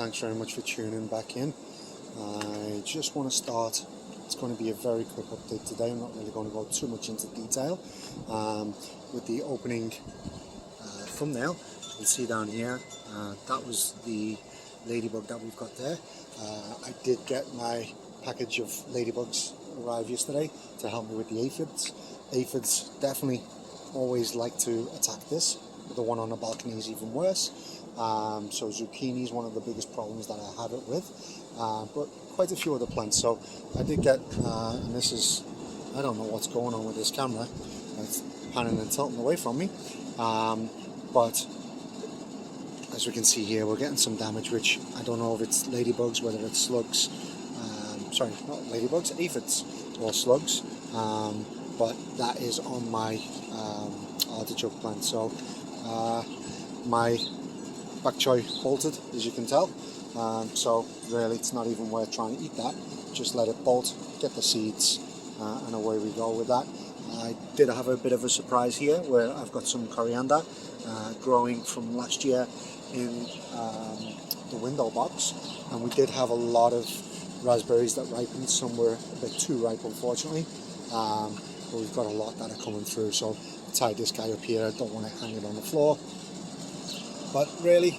thanks very much for tuning back in. I just want to start. It's going to be a very quick update today. I'm not really going to go too much into detail. With the opening thumbnail, you can see down here, that was the ladybug that we've got there. I did get my package of ladybugs arrive yesterday to help me with the aphids. Aphids definitely always like to attack this. The one on the balcony is even worse. So zucchini is one of the biggest problems that I have it with, but quite a few other plants. So I did get, and this is, I don't know what's going on with this camera, it's panning and tilting away from me, but as we can see here, we're getting some damage, which I don't know if it's ladybugs, whether it's slugs, sorry, not ladybugs, aphids or slugs, but that is on my artichoke plant. So my bok choy bolted, as you can tell, so really it's not even worth trying to eat that. Just let it bolt, get the seeds, and away we go with that. I did have a bit of a surprise here where I've got some coriander growing from last year in the window box, and we did have a lot of raspberries that ripened. Some were a bit too ripe, unfortunately, but we've got a lot that are coming through. So I tied this guy up here. I don't want to hang it on the floor, but really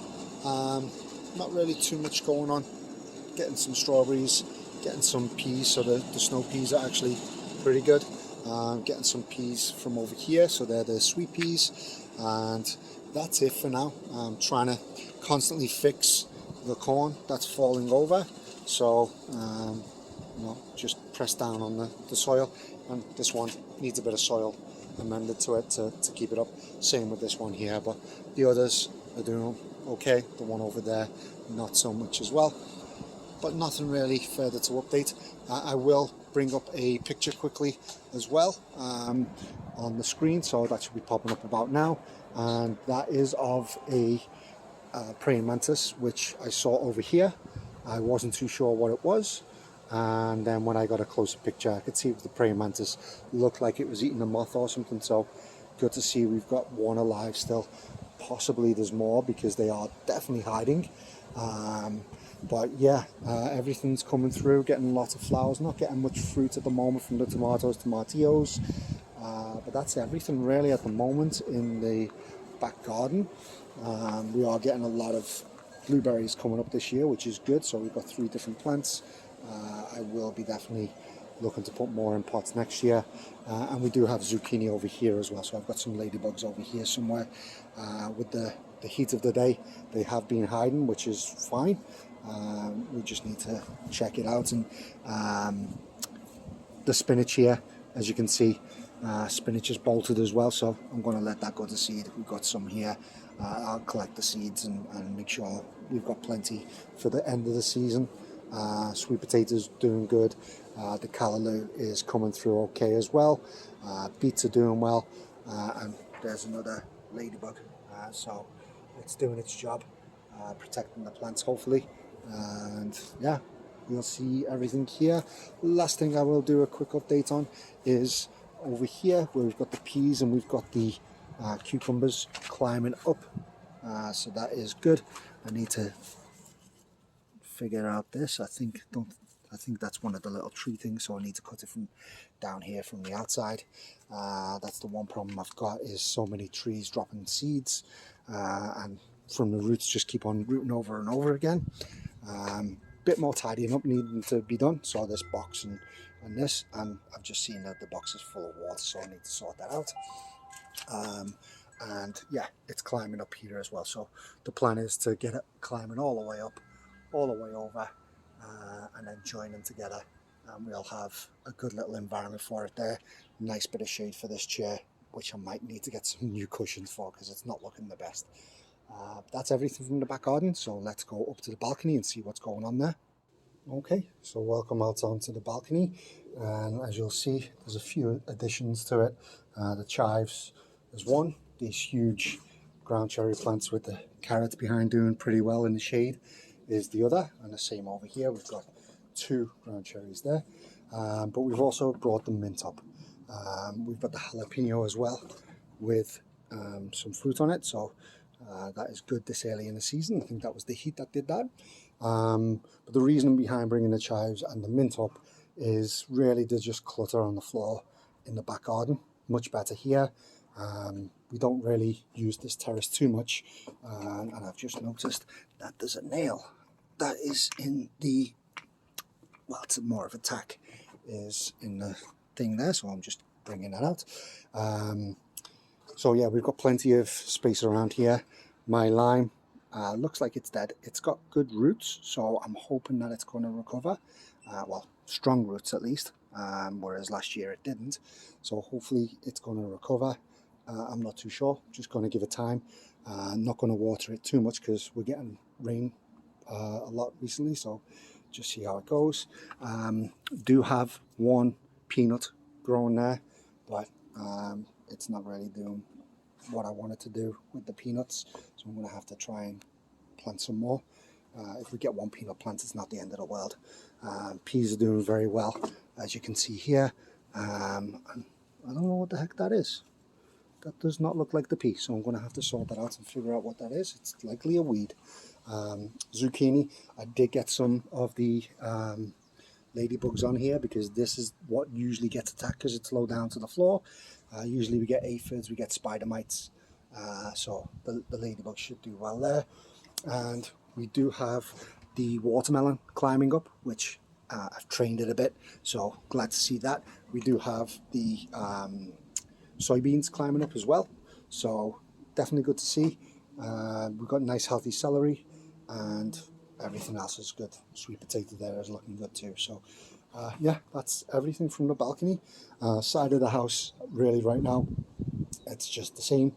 not really too much going on. Getting some strawberries, getting some peas, so the snow peas are actually pretty good. Getting some peas from over here, so they're the sweet peas, and that's it for now. I'm trying to constantly fix the corn that's falling over, so you know, just press down on the soil, and this one needs a bit of soil amended to it to keep it up. Same with this one here, but the others are doing okay. The one over there, not so much as well, but nothing really further to update. I will bring up a picture quickly as well on the screen, so that should be popping up about now, and that is of a praying mantis which I saw over here. I wasn't too sure what it was, and then when I got a closer picture I could see the praying mantis looked like it was eating a moth or something. So good to see we've got one alive still. Possibly there's more because they are definitely hiding, but yeah, everything's coming through, getting lots of flowers, not getting much fruit at the moment from the tomatillos, but that's everything really at the moment in the back garden. We are getting a lot of blueberries coming up this year, which is good. So we've got 3 different plants. I will be definitely looking to put more in pots next year, and we do have zucchini over here as well. So I've got some ladybugs over here somewhere. With the heat of the day, they have been hiding, which is fine. We just need to check it out. And the spinach here, as you can see, spinach is bolted as well, so I'm going to let that go to seed. We've got some here. I'll collect the seeds and make sure we've got plenty for the end of the season. Sweet potatoes doing good. The callaloo is coming through okay as well. Beets are doing well, and there's another ladybug, so it's doing its job, protecting the plants hopefully. And yeah, you'll see everything here. Last thing I will do a quick update on is over here where we've got the peas and we've got the cucumbers climbing up, so that is good. I need to figure out this. I think that's one of the little tree things, so I need to cut it from down here from the outside. That's the one problem I've got, is so many trees dropping seeds, and from the roots just keep on rooting over and over again. Bit more tidying up needing to be done, so this box and this, and I've just seen that the box is full of water, so I need to sort that out. And yeah, it's climbing up here as well, so the plan is to get it climbing all the way up, all the way over, and then join them together, and we'll have a good little environment for it there. Nice bit of shade for this chair, which I might need to get some new cushions for because it's not looking the best. That's everything from the back garden, so let's go up to the balcony and see what's going on there. Okay, so welcome out onto the balcony, and as you'll see, there's a few additions to it. The chives is one. These huge ground cherry plants with the carrots behind doing pretty well in the shade is the other, and the same over here. We've got 2 ground cherries there, but we've also brought the mint up. We've got the jalapeno as well with some fruit on it, so that is good this early in the season. I think that was the heat that did that. But the reason behind bringing the chives and the mint up is really to just clutter on the floor in the back garden. Much better here. We don't really use this terrace too much, and I've just noticed that there's a nail that is in the, well, it's more of a tack, is in the thing there, so I'm just bringing that out. So yeah, we've got plenty of space around here. My lime looks like it's dead. It's got good roots, so I'm hoping that it's going to recover. Well, strong roots at least, whereas last year it didn't. So hopefully it's going to recover. I'm not too sure. Just going to give it time. Not going to water it too much because we're getting rain a lot recently, so just see how it goes. Do have one peanut growing there, but it's not really doing what I wanted to do with the peanuts, so I'm going to have to try and plant some more. If we get one peanut plant, it's not the end of the world. Peas are doing very well, as you can see here. And I don't know what the heck that is. That does not look like the pea, so I'm going to have to sort that out and figure out what that is. It's likely a weed. Zucchini, I did get some of the ladybugs on here because this is what usually gets attacked because it's low down to the floor. Usually we get aphids, we get spider mites, so the ladybugs should do well there. And we do have the watermelon climbing up, which I've trained it a bit, so glad to see that. We do have the soybeans climbing up as well, so definitely good to see. We've got nice healthy celery, and everything else is good. Sweet potato there is looking good too. So yeah, that's everything from the balcony. Side of the house, really right now, it's just the same.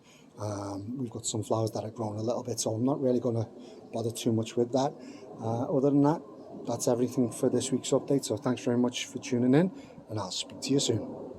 We've got some flowers that have grown a little bit, so I'm not really going to bother too much with that. Other than that, that's everything for this week's update. So thanks very much for tuning in, and I'll speak to you soon.